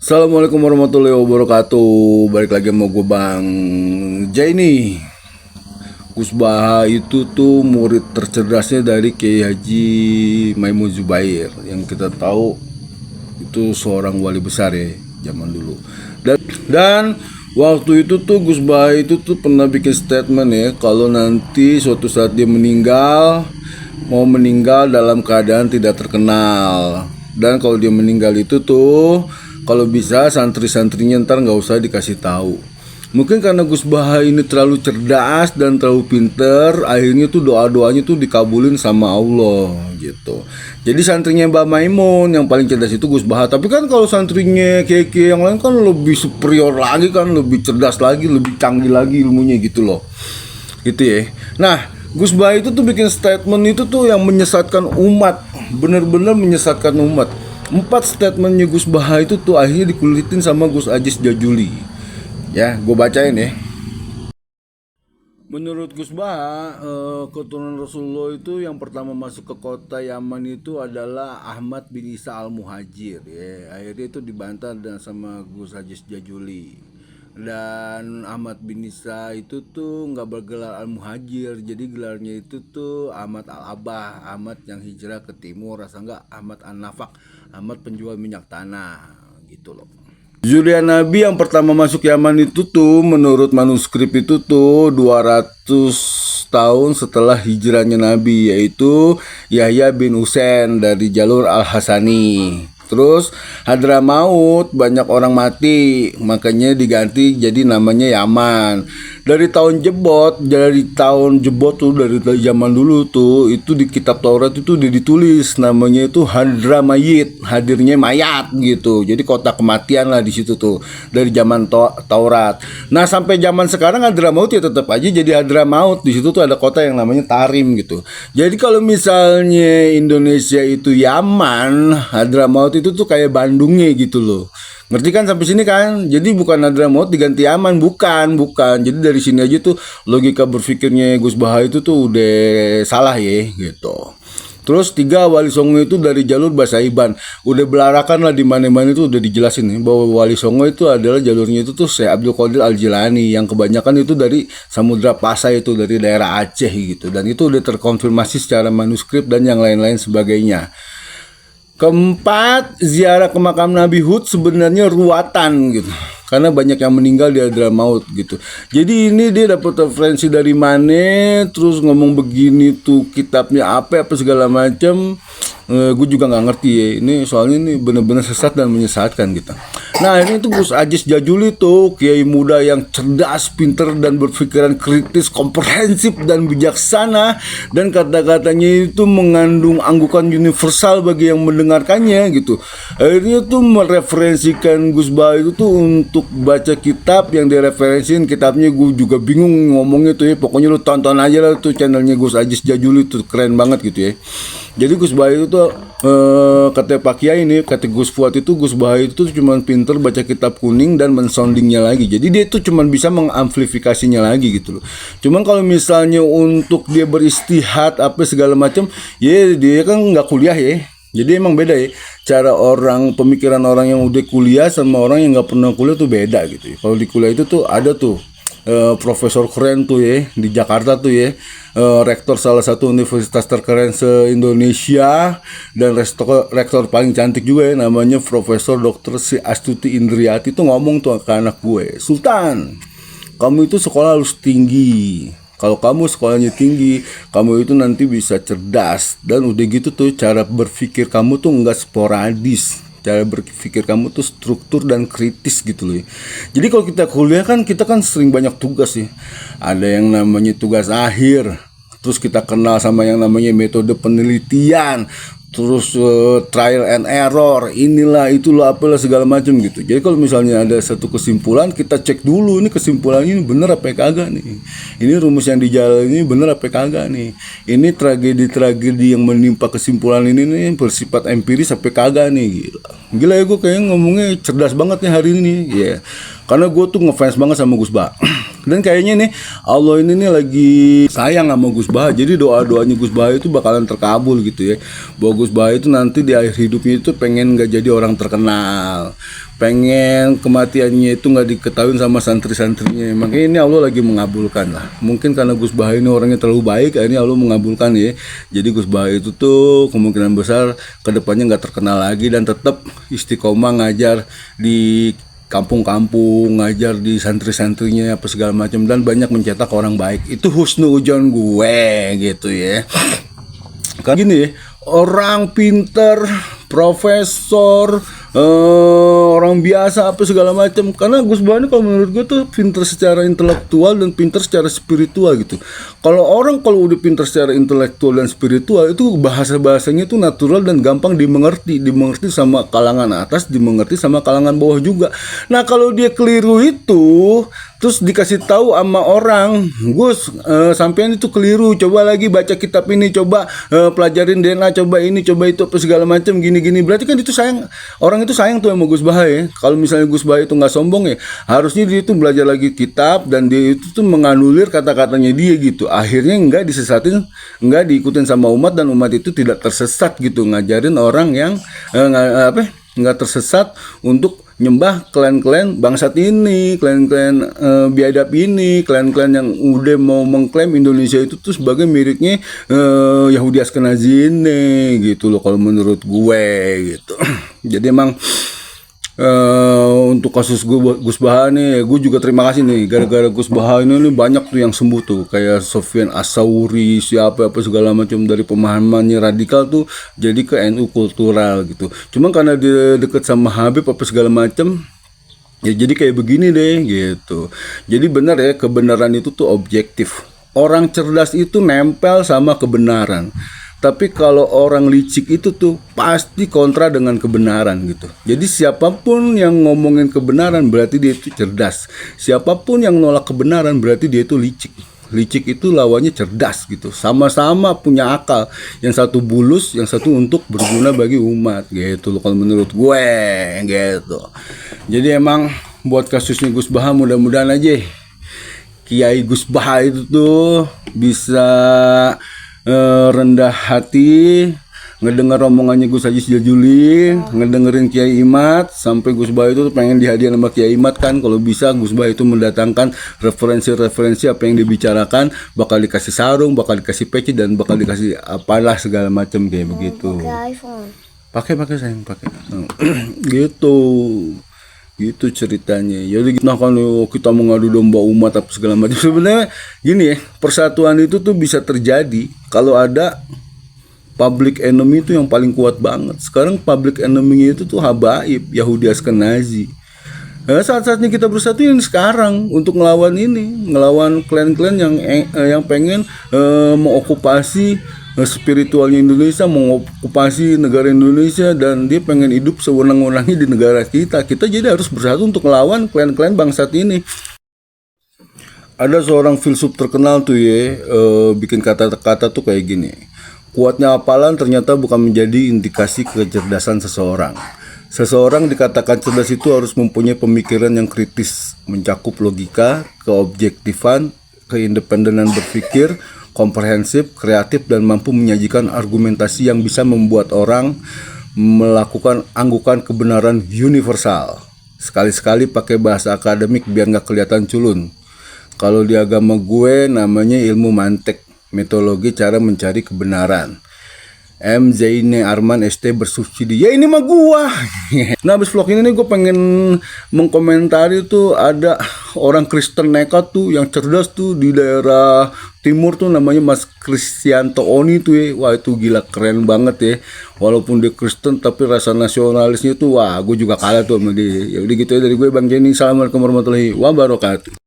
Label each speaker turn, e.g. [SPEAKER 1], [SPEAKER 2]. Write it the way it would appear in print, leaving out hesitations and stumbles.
[SPEAKER 1] Assalamualaikum warahmatullahi wabarakatuh. Balik lagi sama gue Bang Jai nih. Gus Baha itu tuh murid tercerdasnya dari Kiai Haji Maimun Zubair, yang kita tahu itu seorang wali besar ya zaman dulu. Dan waktu itu tuh Gus Baha itu tuh pernah bikin statement ya, kalau nanti suatu saat dia meninggal, mau meninggal dalam keadaan tidak terkenal. Dan kalau dia meninggal itu tuh, kalau bisa santri-santrinya ntar nggak usah dikasih tahu. Mungkin karena Gus Baha ini terlalu cerdas dan terlalu pinter, akhirnya tuh doa-doanya tuh dikabulin sama Allah gitu. Jadi santrinya Mbak Maimun yang paling cerdas itu Gus Baha. Tapi kan kalau santrinya Kiai yang lain kan lebih superior lagi, kan lebih cerdas lagi, lebih canggih lagi ilmunya gitu loh. Gitu ya. Nah, Gus Baha itu tuh bikin statement itu tuh yang menyesatkan umat, bener-bener menyesatkan umat. 4 statementnya Gus Baha itu tuh akhirnya dikulitin sama Gus Aziz Jajuli. Ya, gue bacain ya. Menurut Gus Baha, keturunan Rasulullah itu yang pertama masuk ke kota Yaman itu adalah Ahmad bin Isa al-Muhajir. Ya, akhirnya itu dibantah dan sama Gus Aziz Jajuli. Dan Ahmad bin Isa itu tuh nggak bergelar al-Muhajir, jadi gelarnya itu tuh Ahmad al-Abah, Ahmad yang hijrah ke timur, rasa nggak Ahmad an-Nafaq, Ahmad penjual minyak tanah gitu loh. Zuriat Nabi yang pertama masuk Yaman itu tuh menurut manuskrip itu tuh 200 tahun setelah hijrahnya Nabi, yaitu Yahya bin Husain dari jalur Al-Hasani. Terus Hadramaut banyak orang mati, makanya diganti jadi namanya Yaman. Dari tahun Jebot tuh dari zaman dulu tuh itu di kitab Taurat itu udah ditulis namanya itu Hadramayit, hadirnya mayat gitu. Jadi kota kematian lah di situ tuh dari zaman Taurat. Nah, sampai zaman sekarang Hadramaut ya tetap aja jadi Hadramaut. Di situ tuh ada kota yang namanya Tarim gitu. Jadi kalau misalnya Indonesia itu Yaman, Hadramaut itu tuh kayak Bandungnya gitu loh. Ngerti kan sampai sini kan? Jadi bukan Hadramaut diganti Yaman, bukan. Jadi dari sini aja tuh logika berpikirnya Gus Baha itu tuh udah salah ya gitu. Terus 3, Wali Songo itu dari jalur Basaiban. Udah belarakan lah di mana-mana itu udah dijelasin nih bahwa Wali Songo itu adalah jalurnya itu tuh Syekh Abdul Qadir Al-Jilani, yang kebanyakan itu dari Samudra Pasai, itu dari daerah Aceh gitu. Dan itu udah terkonfirmasi secara manuskrip dan yang lain-lain sebagainya. Keempat, ziarah ke makam Nabi Hud sebenarnya ruatan gitu, karena banyak yang meninggal di Hadramaut gitu. Jadi ini dia dapat referensi dari mana, terus ngomong begini tuh kitabnya apa segala macam. Gue juga nggak ngerti ya ini, soalnya ini bener-bener sesat dan menyesatkan gitu. Nah, ini tuh Gus Aziz Jajuli tuh kiai muda yang cerdas, pinter dan berpikiran kritis, komprehensif dan bijaksana, dan kata-katanya itu mengandung anggukan universal bagi yang mendengarkannya gitu. Akhirnya tuh mereferensikan Gus Baha itu tuh untuk baca kitab yang direferensiin. Kitabnya gue juga bingung ngomongnya tuh ya, pokoknya lu tonton aja lah tuh channelnya Gus Aziz Jajuli tuh, keren banget gitu ya. Jadi Gus Baha itu tuh kata Pak Kiai ini, kata Gus Fuad itu, Gus Baha itu cuma pinter baca kitab kuning dan mensoundingnya lagi. Jadi dia itu cuma bisa mengamplifikasinya lagi gitu loh. Cuman kalau misalnya untuk dia beristihad apa segala macam, ya dia kan nggak kuliah ya. Jadi emang beda ya, cara pemikiran orang yang udah kuliah sama orang yang nggak pernah kuliah tuh beda gitu ya. Kalau di kuliah itu tuh ada tuh profesor keren tuh ya di Jakarta tuh ya, rektor salah satu universitas terkeren se-Indonesia, dan rektor paling cantik juga ya, namanya Profesor Dr. Si Astuti Indriati tuh ngomong tuh ke anak gue, Sultan, kamu itu sekolah harus tinggi. Kalau kamu sekolahnya tinggi, kamu itu nanti bisa cerdas. Dan udah gitu tuh cara berpikir kamu tuh nggak sporadis. Cara berpikir kamu tuh struktur dan kritis gitu loh. Jadi kalau kita kuliah kan kita kan sering banyak tugas ya. Ada yang namanya tugas akhir. Terus kita kenal sama yang namanya metode penelitian. Terus trial and error, inilah itulah apalah segala macam gitu. Jadi kalau misalnya ada satu kesimpulan, kita cek dulu ini kesimpulannya ini bener apa kagak nih. Ini rumus yang dijalani bener apa kagak nih. Ini tragedi-tragedi yang menimpa kesimpulan ini nih bersifat empiris apa kagak nih. Gila ya, gue kayaknya ngomongnya cerdas banget nih hari ini. Ya, karena gue tuh ngefans banget sama Gus Baha. Dan kayaknya nih Allah ini nih lagi sayang sama Gus Baha. Jadi doa-doanya Gus Baha itu bakalan terkabul gitu ya. Bahwa Gus Baha itu nanti di akhir hidupnya itu pengen gak jadi orang terkenal, pengen kematiannya itu gak diketahui sama santri-santrinya. Makanya ini Allah lagi mengabulkan lah. Mungkin karena Gus Baha ini orangnya terlalu baik, akhirnya Allah mengabulkan ya. Jadi Gus Baha itu tuh kemungkinan besar kedepannya gak terkenal lagi dan tetap istiqomah ngajar di kampung-kampung, ngajar di santri-santrinya apa segala macam, dan banyak mencetak orang baik. Itu husnudzon gue gitu ya. Kan gini ya, orang pinter, profesor, orang biasa apa segala macam. Karena Gus Baha ini kalau menurut gue tuh pinter secara intelektual dan pinter secara spiritual gitu. Kalau udah pinter secara intelektual dan spiritual itu bahasanya tuh natural dan gampang dimengerti sama kalangan atas, dimengerti sama kalangan bawah juga. Nah kalau dia keliru itu, terus dikasih tahu sama orang, Gus, sampean itu keliru, coba lagi baca kitab ini, coba pelajarin DNA, coba ini, coba itu apa segala macam, gini-gini. Berarti kan itu sayang, orang itu sayang tuh sama Gus Baha ya. Kalau misalnya Gus Baha itu nggak sombong ya, harusnya dia itu belajar lagi kitab dan dia itu tuh menganulir kata-katanya dia gitu. Akhirnya nggak disesatin, nggak diikutin sama umat, dan umat itu tidak tersesat gitu, ngajarin orang yang nggak tersesat untuk nyembah klan-klan bangsat ini, klan-klan biadab ini, klan-klan yang udah mau mengklaim Indonesia itu tuh sebagai miliknya Yahudi Ashkenazi ini gitu loh kalau menurut gue gitu. Jadi emang untuk kasus Gus Baha nih, gue juga terima kasih nih, gara-gara Gus Baha ini banyak tuh yang sembuh tuh, kayak Sofyan As-Sauri, siapa apa segala macam, dari pemahamannya radikal tuh jadi ke NU kultural gitu. Cuma karena dia deket sama Habib apa segala macam, ya jadi kayak begini deh gitu. Jadi benar ya, kebenaran itu tuh objektif. Orang cerdas itu nempel sama kebenaran. Tapi kalau orang licik itu tuh pasti kontra dengan kebenaran gitu. Jadi siapapun yang ngomongin kebenaran berarti dia itu cerdas. Siapapun yang nolak kebenaran berarti dia itu licik. Licik itu lawannya cerdas gitu. Sama-sama punya akal. Yang satu bulus, yang satu untuk berguna bagi umat gitu loh kalau menurut gue gitu. Jadi emang buat kasusnya Gus Baha, mudah-mudahan aja Kiai Gus Baha itu tuh bisa rendah hati, ngedenger omongannya Gus Haji Jajuli, ngedengerin Kiai Imad, sampai Gus Baha itu pengen dihadiah sama Kiai Imad kan. Kalau bisa Gus Baha itu mendatangkan referensi-referensi apa yang dibicarakan, bakal dikasih sarung, bakal dikasih peci, dan bakal dikasih apalah segala macam kayak begitu. Pakai sayang, pakai. Gitu ceritanya. Jadi nah kalau kita mengadu domba umat apa segala macam, sebenarnya gini ya, persatuan itu tuh bisa terjadi kalau ada public enemy itu yang paling kuat banget. Sekarang public enemy itu tuh habaib, Yahudi Ashkenazi. Saat-saatnya kita bersatu yang sekarang untuk ngelawan ini, ngelawan klan-klan yang pengen mengokupasi spiritualnya Indonesia, mengokupasi negara Indonesia, dan dia pengen hidup sewenang-wenangnya di negara kita. Kita jadi harus bersatu untuk melawan klan-klan bangsat ini. Ada seorang filsuf terkenal tuh ya, bikin kata-kata tuh kayak gini. Kuatnya hafalan ternyata bukan menjadi indikasi kecerdasan seseorang. Seseorang dikatakan cerdas itu harus mempunyai pemikiran yang kritis, mencakup logika, keobjektifan, keindependenan berpikir, komprehensif, kreatif, dan mampu menyajikan argumentasi yang bisa membuat orang melakukan anggukan kebenaran universal. Sekali-sekali pakai bahasa akademik biar nggak kelihatan culun. Kalau di agama gue namanya ilmu mantek, metodologi cara mencari kebenaran. M. Zaine Arman ST bersubsidi. Ya ini mah gua. Nah abis vlog ini nih gue pengen mengkomentari tuh, ada orang Kristen nekat tuh yang cerdas tuh di daerah timur tuh, namanya Mas Kristianto Oni tuh ya. Wah itu gila, keren banget ya. Walaupun dia Kristen tapi rasa nasionalisnya tuh wah gue juga kalah tuh sama dia. Ya udah gitu ya dari gue Bang Jenny. Assalamualaikum warahmatullahi wabarakatuh.